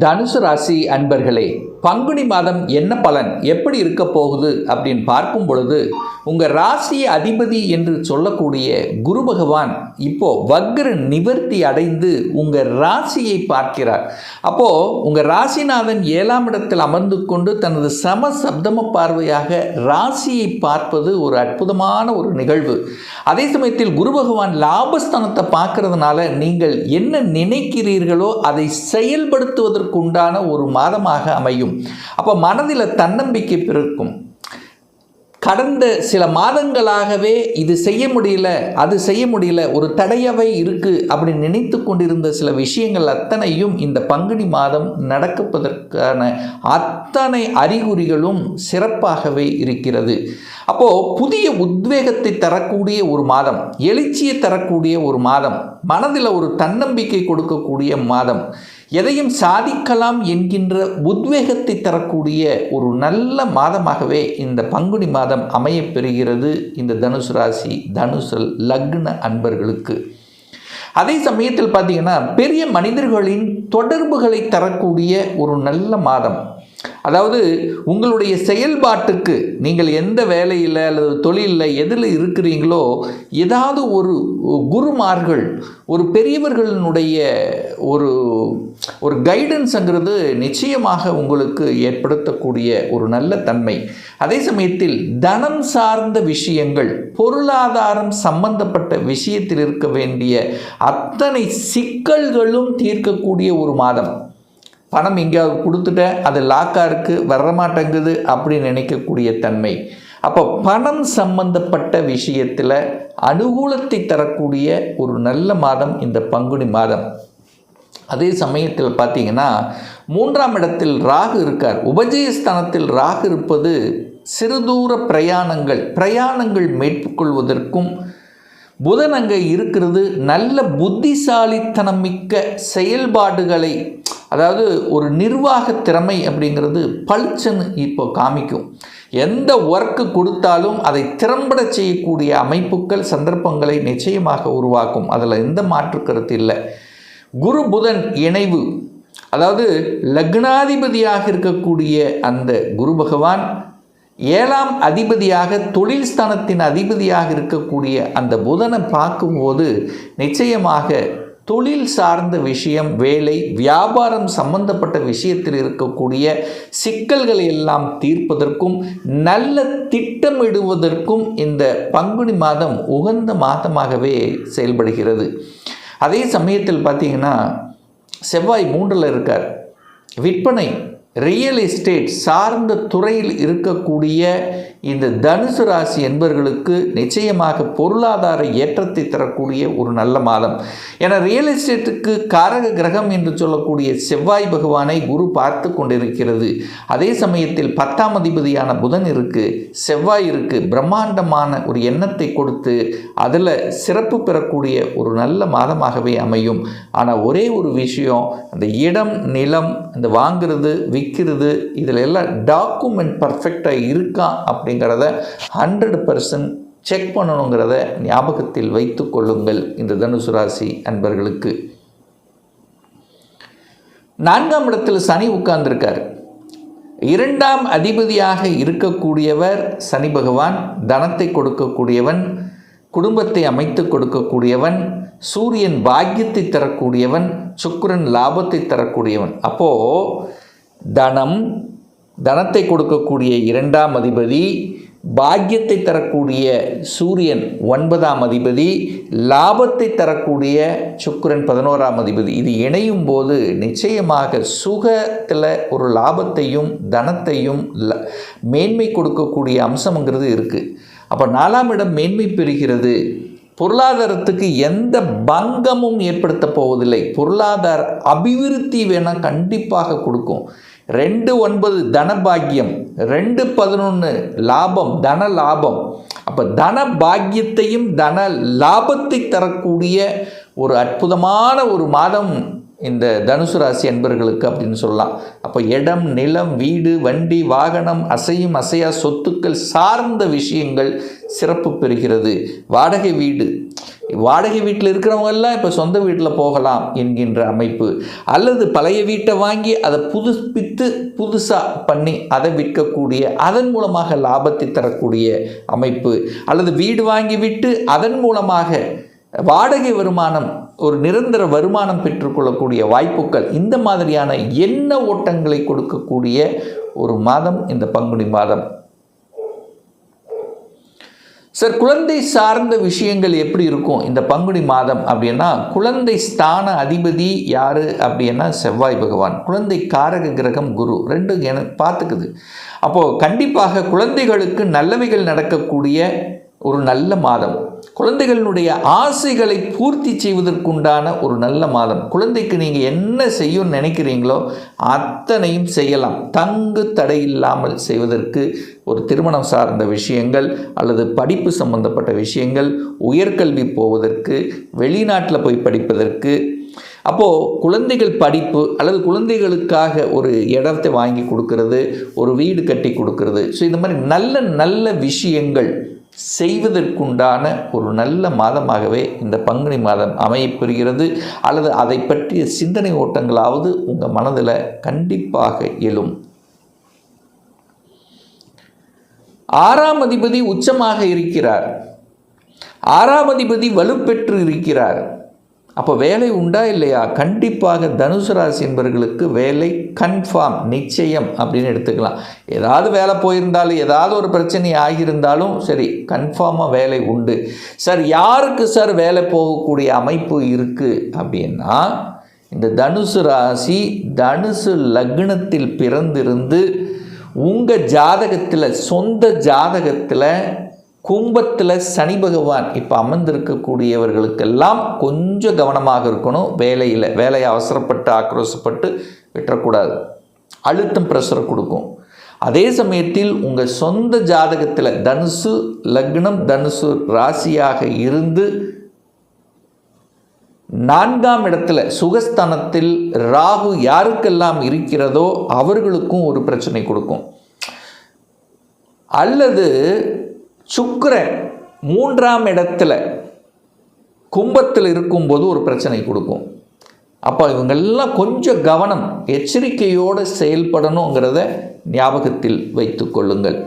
தனுசு ராசி அன்பர்களே, பங்குனி மாதம் என்ன பலன் எப்படி இருக்க போகுது அப்படின்னு பார்க்கும் பொழுது, உங்கள் ராசி அதிபதி என்று சொல்லக்கூடிய குரு பகவான் இப்போ வக்ர நிவர்த்தி அடைந்து உங்கள் ராசியை பார்க்கிறார். அப்போ உங்கள் ராசிநாதன் 7ஆம் இடத்தில் அமர்ந்து கொண்டு தனது சம சப்தம பார்வையாக ராசியை பார்ப்பது ஒரு அற்புதமான ஒரு நிகழ்வு. அதே சமயத்தில் குரு பகவான் லாபஸ்தானத்தை பார்க்கறதுனால நீங்கள் என்ன நினைக்கிறீர்களோ அதை செயல்படுத்துவதற்குண்டான ஒரு மாதமாக அமையும். அப்போ மனதில் தன்னம்பிக்கை பிறக்கும். கடந்த சில மாதங்களாகவே இது செய்ய முடியல, அது செய்ய முடியல, ஒரு தடையவை இருக்குது அப்படின்னு நினைத்து கொண்டிருந்த சில விஷயங்கள் அத்தனையும் இந்த பங்குனி மாதம் நடப்பதற்கான அத்தனை அறிகுறிகளும் சிறப்பாகவே இருக்கிறது. அப்போது புதிய உத்வேகத்தை தரக்கூடிய ஒரு மாதம், எழுச்சியை தரக்கூடிய ஒரு மாதம், மனதில் ஒரு தன்னம்பிக்கை கொடுக்கக்கூடிய மாதம், எதையும் சாதிக்கலாம் என்கின்ற உத்வேகத்தை தரக்கூடிய ஒரு நல்ல மாதமாகவே இந்த பங்குனி மாதம் அமையப்பெறுகிறது இந்த தனுசு ராசி தனுசு லக்ன அன்பர்களுக்கு. அதே சமயத்தில் பார்த்தீங்கன்னா பெரிய மனிதர்களின் தொடர்புகளை தரக்கூடிய ஒரு நல்ல மாதம். அதாவது உங்களுடைய செயல்பாட்டுக்கு நீங்கள் எந்த வேலையில் அல்லது தொழிலில் எதில் இருக்கிறீங்களோ ஏதாவது ஒரு குருமார்கள், ஒரு பெரியவர்களினுடைய ஒரு கைடன்ஸுங்கிறது நிச்சயமாக உங்களுக்கு ஏற்படுத்தக்கூடிய ஒரு நல்ல தன்மை. அதே சமயத்தில் தனம் சார்ந்த விஷயங்கள், பொருளாதாரம் சம்பந்தப்பட்ட விஷயத்தில் இருக்க வேண்டிய அத்தனை சிக்கல்களும் தீர்க்கக்கூடிய ஒரு மாதம். பணம் எங்கேயாவது கொடுத்துட்டேன், அது லாக்காக இருக்குது, வரமாட்டேங்குது அப்படின்னு நினைக்கக்கூடிய தன்மை. அப்போ பணம் சம்பந்தப்பட்ட விஷயத்தில் அனுகூலத்தை தரக்கூடிய ஒரு நல்ல மாதம் இந்த பங்குனி மாதம். அதே சமயத்தில் பார்த்தீங்கன்னா 3ஆம் இடத்தில் ராகு இருக்கார். உபஜயஸ்தானத்தில் ராகு இருப்பது சிறுதூர பிரயாணங்கள் மேற்கொள்வதற்கும், புதன் அங்கே இருக்கிறது நல்ல புத்திசாலித்தனம் மிக்க செயல்பாடுகளை, அதாவது ஒரு நிர்வாக திறமை அப்படிங்கிறது பளிச்சுன்னு இப்போ காமிக்கும். எந்த ஒர்க்கு கொடுத்தாலும் அதை திறம்பட செய்யக்கூடிய அமைப்புகள், சந்தர்ப்பங்களை நிச்சயமாக உருவாக்கும். அதில் எந்த மாற்று கருத்து இல்லை. குரு புதன் இணைவு, அதாவது லக்னாதிபதியாக இருக்கக்கூடிய அந்த குரு பகவான் 7ஆம் அதிபதியாக, தொழில் ஸ்தானத்தின் அதிபதியாக இருக்கக்கூடிய அந்த புதனை பார்க்கும்போது நிச்சயமாக தொழில் சார்ந்த விஷயம், வேலை, வியாபாரம் சம்பந்தப்பட்ட விஷயத்தில் இருக்கக்கூடிய சிக்கல்களை எல்லாம் தீர்ப்பதற்கும் நல்ல திட்டமிடுவதற்கும் இந்த பங்குனி மாதம் உகந்த மாதமாகவே செயல்படுகிறது. அதே சமயத்தில் பார்த்தீங்கன்னா செவ்வாய் 3ல் இருக்கார். விற்பனை, ரியல் எஸ்டேட் சார்ந்த துறையில் இருக்கக்கூடிய இந்த தனுசு ராசி என்பவர்களுக்கு நிச்சயமாக பொருளாதார ஏற்றத்தை தரக்கூடிய ஒரு நல்ல மாதம். ஏன்னா ரியல் எஸ்டேட்டுக்கு காரக கிரகம் என்று சொல்லக்கூடிய செவ்வாய் பகவானை குரு பார்த்து கொண்டிருக்கிறது. அதே சமயத்தில் 10ஆம் அதிபதியான புதன் இருக்குது, செவ்வாய் இருக்குது. பிரம்மாண்டமான ஒரு எண்ணத்தை கொடுத்து அதில் சிறப்பு பெறக்கூடிய ஒரு நல்ல மாதமாகவே அமையும். ஆனால் ஒரே ஒரு விஷயம், அந்த இடம், நிலம், இந்த வாங்கிறது, விற்கிறது, இதில் எல்லாம் டாக்குமெண்ட் பர்ஃபெக்டாக இருக்கா அப்படிங்கிறத 100% செக் பண்ணணுங்கிறத ஞாபகத்தில் வைத்து கொள்ளுங்கள் இந்த தனுசு ராசி அன்பர்களுக்கு. 4ஆம் இடத்தில் சனி உட்கார்ந்திருக்கார். 2ஆம் அதிபதியாக இருக்கக்கூடியவர் சனி பகவான் தனத்தை கொடுக்கக்கூடியவன், குடும்பத்தை அமைத்து கொடுக்கக்கூடியவன், சூரியன் பாக்கியத்தை தரக்கூடியவன், சுக்கிரன் லாபத்தை தரக்கூடியவன். அப்போது தனத்தை கொடுக்கக்கூடிய 2ஆம் அதிபதி, பாக்கியத்தை தரக்கூடிய சூரியன் 9ஆம் அதிபதி, லாபத்தை தரக்கூடிய சுக்கிரன் 11ஆம் அதிபதி, இது இணையும் போது நிச்சயமாக சுகத்தில் ஒரு லாபத்தையும் தனத்தையும் மேன்மை கொடுக்கக்கூடிய அம்சங்கிறது இருக்குது. அப்போ 4ஆம் இடம் மேன்மை பெறுகிறது. பொருளாதாரத்துக்கு எந்த பங்கமும் ஏற்படுத்த போவதில்லை. பொருளாதார அபிவிருத்தி வேணால் கண்டிப்பாக கொடுக்கும். 2-9 தனபாக்கியம், 2-11 லாபம், தன லாபம். அப்போ தன பாக்கியத்தையும் தன லாபத்தை தரக்கூடிய ஒரு அற்புதமான ஒரு மாதம் இந்த தனுசு ராசி அன்பர்களுக்கு அப்படின்னு சொல்லலாம். அப்போ இடம், நிலம், வீடு, வண்டி, வாகனம், அசையும் அசையா சொத்துக்கள் சார்ந்த விஷயங்கள் சிறப்பு பெறுகிறது. வாடகை வீட்டில் இருக்கிறவங்கெல்லாம் இப்போ சொந்த வீட்டில் போகலாம் என்கின்ற அமைப்பு, அல்லது பழைய வீட்டை வாங்கி அதை புதுப்பித்து புதுசாக பண்ணி அதை விற்கக்கூடிய, அதன் மூலமாக லாபத்தை தரக்கூடிய அமைப்பு, அல்லது வீடு வாங்கி விட்டு அதன் மூலமாக வாடகை வருமானம், ஒரு நிரந்தர வருமானம் பெற்றுக்கொள்ளக்கூடிய வாய்ப்புகள், இந்த மாதிரியான எண்ண ஓட்டங்களை கொடுக்கக்கூடிய ஒரு மாதம் இந்த பங்குனி மாதம். சார், குழந்தை சார்ந்த விஷயங்கள் எப்படி இருக்கும் இந்த பங்குனி மாதம் அப்படின்னா, குழந்தை ஸ்தான அதிபதி யார் அப்படின்னா செவ்வாய் பகவான். குழந்தை காரக கிரகம் குரு, ரெண்டு பார்த்துக்குது. அப்போது கண்டிப்பாக குழந்தைகளுக்கு நல்லவைகள் நடக்கக்கூடிய ஒரு நல்ல மாதம். குழந்தைகளுடைய ஆசைகளை பூர்த்தி செய்வதற்குண்டான ஒரு நல்ல மாதம். குழந்தைக்கு நீங்கள் என்ன செய்யணும்னு நினைக்கிறீங்களோ அத்தனையும் செய்யலாம். தங்கு தடை இல்லாமல் செய்வதற்கு ஒரு திருமணம் சார்ந்த விஷயங்கள், அல்லது படிப்பு சம்பந்தப்பட்ட விஷயங்கள், உயர்கல்வி போவதற்கு, வெளிநாட்டில் போய் படிப்பதற்கு, அப்போது குழந்தைகள் படிப்பு அல்லது குழந்தைகளுக்காக ஒரு இடத்தை வாங்கி கொடுக்கறது, ஒரு வீடு கட்டி கொடுக்கறது, ஸோ இந்த மாதிரி நல்ல நல்ல விஷயங்கள் செய்வதற்குண்டான ஒரு நல்ல மாதமாகவே இந்த பங்குனி மாதம் அமையப்பெறுகிறது. அல்லது அதை பற்றிய சிந்தனை ஓட்டங்களாவது உங்கள் மனதில் கண்டிப்பாக எழும். 6ஆம் அதிபதி உச்சமாக இருக்கிறார். 6ஆம் அதிபதி வலுப்பெற்று இருக்கிறார். அப்போ வேலை உண்டா இல்லையா? கண்டிப்பாக தனுசு ராசி என்பவர்களுக்கு வேலை கன்ஃபார்ம், நிச்சயம் அப்படின்னு எடுத்துக்கலாம். ஏதாவது வேலை போயிருந்தாலும், ஏதாவது ஒரு பிரச்சனை ஆகியிருந்தாலும் சரி, கன்ஃபார்மாக வேலை உண்டு. சார், யாருக்கு சார் வேலை போகக்கூடிய அமைப்பு இருக்குது அப்படின்னா, இந்த தனுசு ராசி தனுசு லக்னத்தில் பிறந்திருந்து உங்கள் ஜாதகத்தில், சொந்த ஜாதகத்தில் கும்பத்தில் சனி பகவான் இப்போ அமர்ந்திருக்கக்கூடியவர்களுக்கெல்லாம் கொஞ்சம் கவனமாக இருக்கணும். வேலையை அவசரப்பட்டு ஆக்ரோஷப்பட்டு விட்டுறக்கூடாது. அழுத்தம் ப்ரெஷரை கொடுக்கும். அதே சமயத்தில் உங்கள் சொந்த ஜாதகத்தில் தனுசு லக்னம், தனுசு ராசியாக இருந்து 4ஆம் இடத்துல சுகஸ்தானத்தில் ராகு யாருக்கெல்லாம் இருக்கிறதோ அவர்களுக்கும் ஒரு பிரச்சனை கொடுக்கும். அல்லது சுக்கிரன் 3ஆம் இடத்துல கும்பத்தில் இருக்கும்போது ஒரு பிரச்சனை கொடுக்கும். அப்போ இவங்கெல்லாம் கொஞ்சம் கவனம், எச்சரிக்கையோடு செயல்படணுங்கிறத ஞாபகத்தில் வைத்து கொள்ளுங்கள்.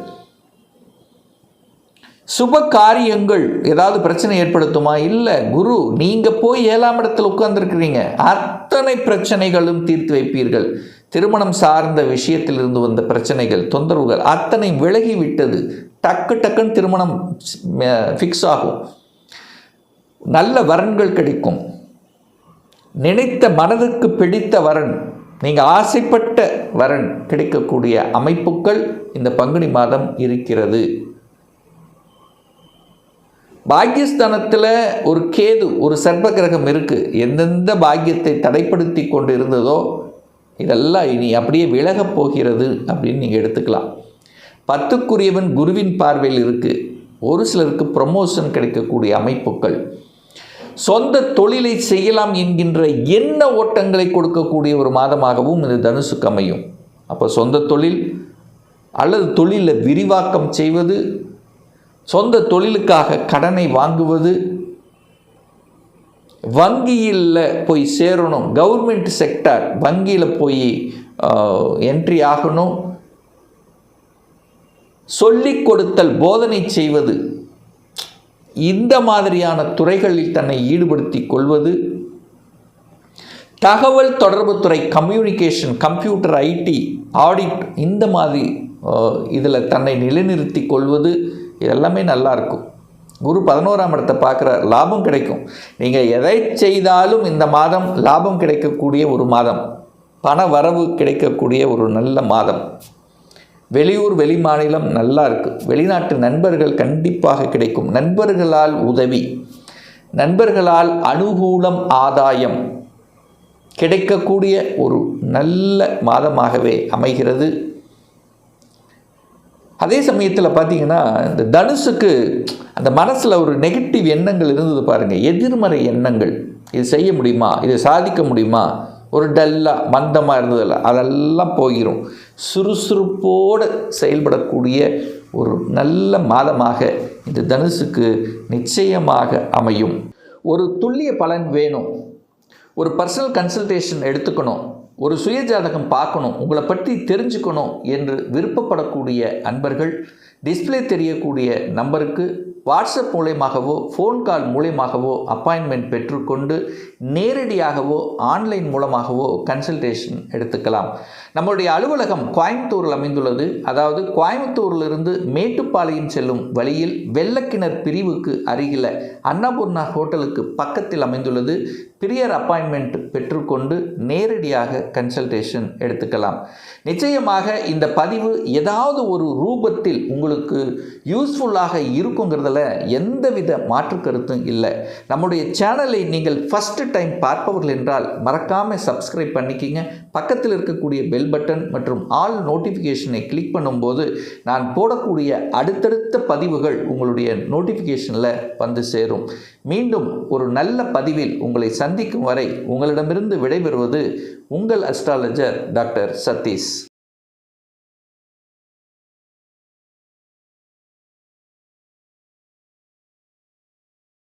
சுப காரியங்கள் ஏதாவது பிரச்சனை ஏற்படுத்துமா? இல்லை. குரு நீங்கள் போய் 7ஆம் இடத்தில் உட்கார்ந்துருக்கிறீங்க, அத்தனை பிரச்சனைகளும் தீர்த்து வைப்பீர்கள். திருமணம் சார்ந்த விஷயத்தில் இருந்து வந்த பிரச்சனைகள், தொந்தரவுகள் அத்தனை விலகி விட்டது. டக்குன்னு திருமணம் ஃபிக்ஸ் ஆகும். நல்ல வரன்கள் கிடைக்கும். நினைத்த மனதுக்கு பிடித்த வரன், நீங்கள் ஆசைப்பட்ட வரன் கிடைக்கக்கூடிய அமைப்புகள் இந்த பங்குனி மாதம் இருக்கிறது. பாக்கியஸ்தானத்தில் ஒரு கேது, ஒரு சர்ப்ப கிரகம் இருக்குது. எந்தெந்த பாக்கியத்தை தடைப்படுத்தி கொண்டு இருந்ததோ இதெல்லாம் இனி அப்படியே விலகப் போகிறது அப்படின்னு நீங்கள் எடுத்துக்கலாம். 10க்குரியவன் குருவின் பார்வையில் இருக்குது. ஒரு சிலருக்கு ப்ரமோஷன் கிடைக்கக்கூடிய அமைப்புகள், சொந்த தொழிலை செய்யலாம் என்கின்ற எண்ண ஓட்டங்களை கொடுக்கக்கூடிய ஒரு மாதமாகவும் இந்த தனுசுக்கு அமையும். அப்போ சொந்த தொழில் அல்லது தொழிலில் விரிவாக்கம் செய்வது, சொந்த தொழிலுக்காக கடனை வாங்குவது, வங்கியில் போய் சேரணும், கவர்மெண்ட் செக்டர் வங்கியில் போய் என்ட்ரி ஆகணும், சொல்லிக் கொடுத்தல், போதனை செய்வது, இந்த மாதிரியான துறைகளில் தன்னை ஈடுபடுத்தி கொள்வது, தகவல் தொடர்பு துறை, கம்யூனிகேஷன், கம்ப்யூட்டர், ஐடி, ஆடிட், இந்த மாதிரி இதில் தன்னை நிலைநிறுத்தி கொள்வது, இதெல்லாமே நல்லாயிருக்கும். குரு 11ஆம் இடத்தை பார்க்குறார், லாபம் கிடைக்கும். நீங்கள் எதை செய்தாலும் இந்த மாதம் லாபம் கிடைக்கக்கூடிய ஒரு மாதம், பண வரவு கிடைக்கக்கூடிய ஒரு நல்ல மாதம். வெளியூர் வெளி மாநிலம் நல்லா இருக்குது. வெளிநாட்டு நண்பர்கள் கண்டிப்பாக கிடைக்கும். நண்பர்களால் உதவி, நண்பர்களால் அனுகூலம், ஆதாயம் கிடைக்கக்கூடிய ஒரு நல்ல மாதமாகவே அமைகிறது. அதே சமயத்தில் பார்த்தீங்கன்னா, இந்த தனுசுக்கு அந்த மனசில் ஒரு நெகட்டிவ் எண்ணங்கள் இருந்தது பாருங்கள், எதிர்மறை எண்ணங்கள். இது செய்ய முடியுமா, இதை சாதிக்க முடியுமா, ஒரு டல்லாக மந்தமாக இருந்ததில்ல, அதெல்லாம் போயிடும். சுறுசுறுப்போடு செயல்படக்கூடிய ஒரு நல்ல மாதமாக இந்த தனுசுக்கு நிச்சயமாக அமையும். ஒரு துல்லிய பலன் வேணும், ஒரு பர்சனல் கன்சல்டேஷன் எடுத்துக்கணும், ஒரு சுயஜாதகம் பார்க்கணும், உங்களை பற்றி தெரிஞ்சுக்கணும் என்று விருப்பப்படக்கூடிய அன்பர்கள் டிஸ்பிளே தெரியக்கூடிய நம்பருக்கு வாட்ஸ்அப் மூலயமாகவோ ஃபோன் கால் மூலயமாகவோ அப்பாயின்மெண்ட் பெற்றுக்கொண்டு நேரடியாகவோ ஆன்லைன் மூலமாகவோ கன்சல்டேஷன் எடுத்துக்கலாம். நம்மளுடைய அலுவலகம் கோயம்புத்தூரில் அமைந்துள்ளது. அதாவது கோயம்புத்தூரிலிருந்து மேட்டுப்பாளையம் செல்லும் வழியில் வெள்ளக்கிணர் பிரிவுக்கு அருகில் அன்னபூர்ணா ஹோட்டலுக்கு பக்கத்தில் அமைந்துள்ளது. பிரியர் அப்பாயின்மெண்ட் பெற்றுக்கொண்டு நேரடியாக கன்சல்டேஷன் எடுத்துக்கலாம். நிச்சயமாக இந்த பதிவு ஏதாவது ஒரு ரூபத்தில் உங்களுக்கு யூஸ்ஃபுல்லாக இருக்குங்கிறதுல எந்தவித மாற்று கருத்தும் இல்லை. நம்முடைய சேனலை நீங்கள் ஃபஸ்ட்டு டைம் பார்ப்பவர்கள் என்றால் மறக்காமல் சப்ஸ்கிரைப் பண்ணிக்கிங்க. பக்கத்தில் இருக்கக்கூடிய பெல் பட்டன் மற்றும் ஆல் நோட்டிஃபிகேஷனை கிளிக் பண்ணும்போது நான் போடக்கூடிய அடுத்தடுத்த பதிவுகள் உங்களுடைய நோட்டிஃபிகேஷனில் வந்து சேரும். மீண்டும் ஒரு நல்ல பதிவில் உங்களை சந்திக்கும் வரை உங்களிடமிருந்து விடைபெறுவது உங்கள் அஸ்ட்ராலஜர் டாக்டர் சதீஷ்.